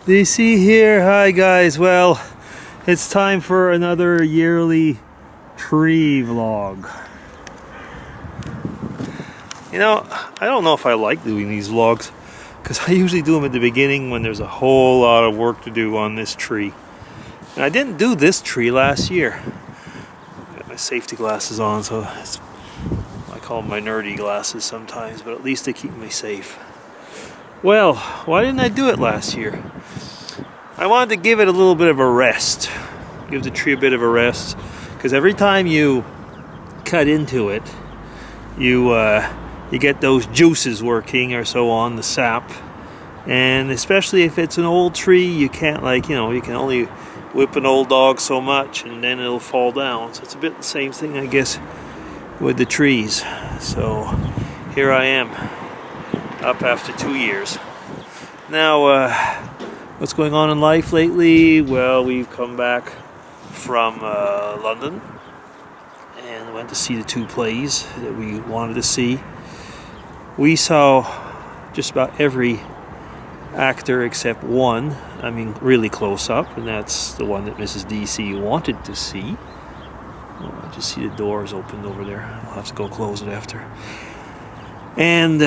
DC here. Hi guys. Well, it's time for another yearly tree vlog. You know, I don't know if I like doing these vlogs because I usually do them at the beginning when there's a whole lot of work to do on this tree. And I didn't do this tree last year. Got my safety glasses on, so I call them my nerdy glasses sometimes, but at least they keep me safe. Well, why didn't I do it last year? I wanted to give it a little bit of a rest. Give the tree a bit of a rest. Because every time you cut into it, you get those juices working or so on, the sap. And especially if it's an old tree, you can't you can only whip an old dog so much and then it'll fall down. So it's a bit the same thing, I guess, with the trees. So here I am, up after 2 years. Now, what's going on in life lately? Well, we've come back from London and went to see the 2 plays that we wanted to see. We saw just about every actor except one, I mean really close up, and that's the one that Mrs. DC wanted to see. Oh, I just see the doors opened over there. I'll have to go close it after. And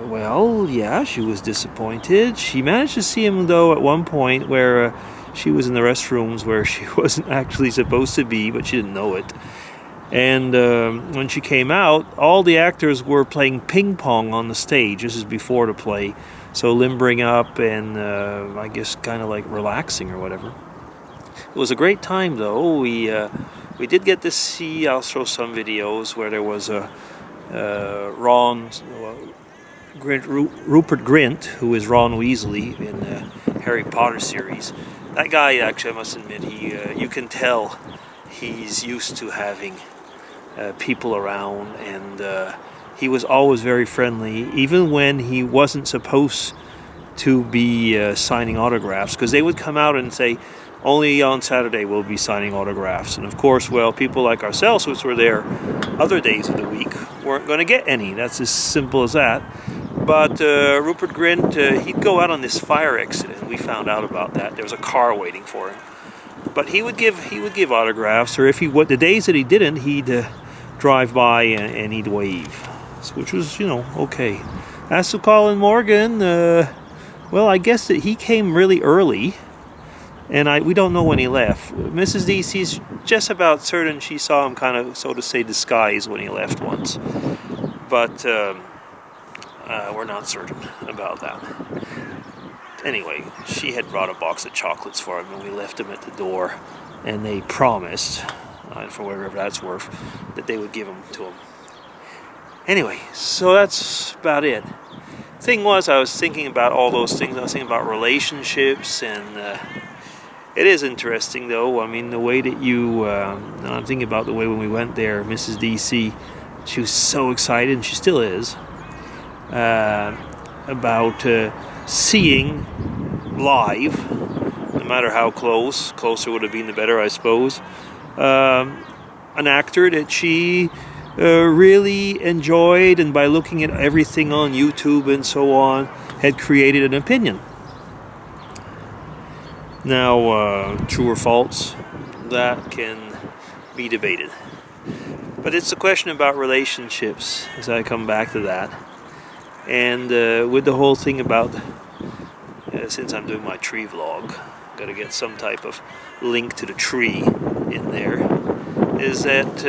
well, yeah, she was disappointed. She managed to see him, though, at one point where she was in the restrooms where she wasn't actually supposed to be, but she didn't know it. And when she came out, all the actors were playing ping pong on the stage. This is before the play. So limbering up and I guess kind of like relaxing or whatever. It was a great time, though. We did get to see, I'll show some videos where there was a Rupert Grint, who is Ron Weasley in the Harry Potter series. That guy, actually, I must admit, you can tell he's used to having people around, and he was always very friendly, even when he wasn't supposed to be signing autographs, because they would come out and say, only on Saturday we'll be signing autographs. And of course, well, people like ourselves, which were there other days of the week, weren't going to get any. That's as simple as that. But Rupert Grint, he'd go out on this fire exit, and we found out about that. There was a car waiting for him. But he would give autographs, or if the days that he didn't, he'd drive by and he'd wave, which was, okay. As to Colin Morgan, well, I guess that he came really early. And we don't know when he left. Mrs. DC's just about certain she saw him kind of, so to say, disguised when he left once. But we're not certain about that. Anyway, she had brought a box of chocolates for him, and we left him at the door. And they promised, for whatever that's worth, that they would give them to him. Anyway, so that's about it. Thing was, I was thinking about all those things. I was thinking about relationships and... It is interesting, though. I mean, the way that I'm thinking about the way when we went there, Mrs. DC, she was so excited, and she still is, about seeing live, no matter how closer would have been the better, I suppose, an actor that she really enjoyed, and by looking at everything on YouTube and so on, had created an opinion. Now, true or false, that can be debated. But it's a question about relationships, as I come back to that. And with the whole thing about, since I'm doing my tree vlog, got to get some type of link to the tree in there, is that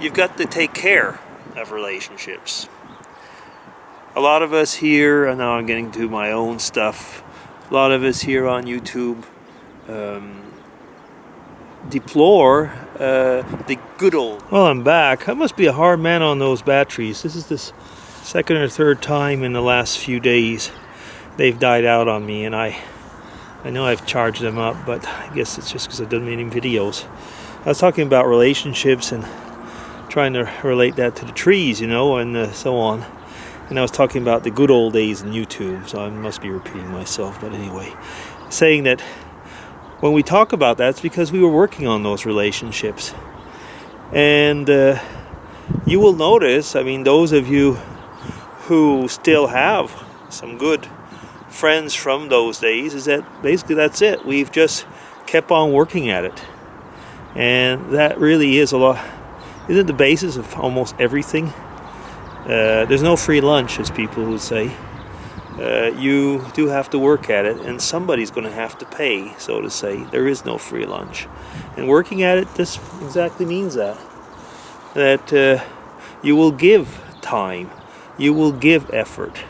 you've got to take care of relationships. A lot of us here, and now I'm getting to my own stuff, a lot of us here on YouTube deplore the good old... Well, I'm back. I must be a hard man on those batteries. This is the second or third time in the last few days they've died out on me, and I know I've charged them up, but I guess it's just because I've done many videos. I was talking about relationships and trying to relate that to the trees, and so on. And I was talking about the good old days in YouTube, so I must be repeating myself. But anyway, saying that when we talk about that, it's because we were working on those relationships. And you will notice, I mean, those of you who still have some good friends from those days is that basically that's it. We've just kept on working at it. And that really is a lot, isn't the basis of almost everything. There's no free lunch, as people would say. You do have to work at it, and somebody's going to have to pay, so to say. There is no free lunch. And working at it, this exactly means that. That you will give time. You will give effort.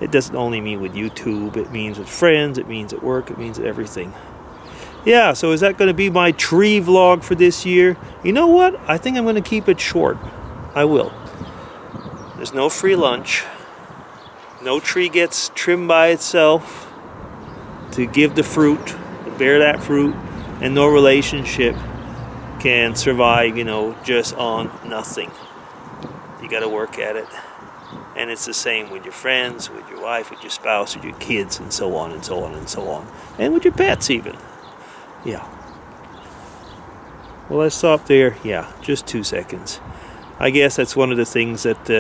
It doesn't only mean with YouTube. It means with friends. It means at work. It means at everything. Yeah, so is that going to be my tree vlog for this year? You know what? I think I'm going to keep it short. I will. There's no free lunch. No tree gets trimmed by itself to give the fruit, to bear that fruit, and no relationship can survive, just on nothing. You got to work at it. And it's the same with your friends, with your wife, with your spouse, with your kids, and so on and so on and so on. And with your pets even. Yeah. Well, let's stop there. Yeah, just 2 seconds. I guess that's one of the things that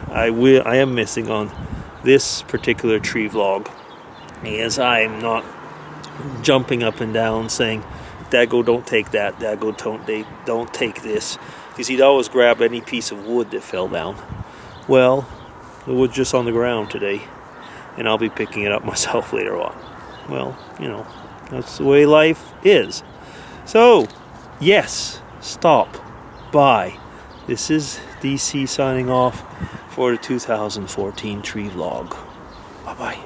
I am missing on this particular tree vlog, is I'm not jumping up and down saying, Dago, don't take that. Dago, don't take this. Because he'd always grab any piece of wood that fell down. Well, the wood's just on the ground today, and I'll be picking it up myself later on. Well, that's the way life is. So, yes, stop by. This is DC signing off for the 2014 tree vlog. Bye-bye.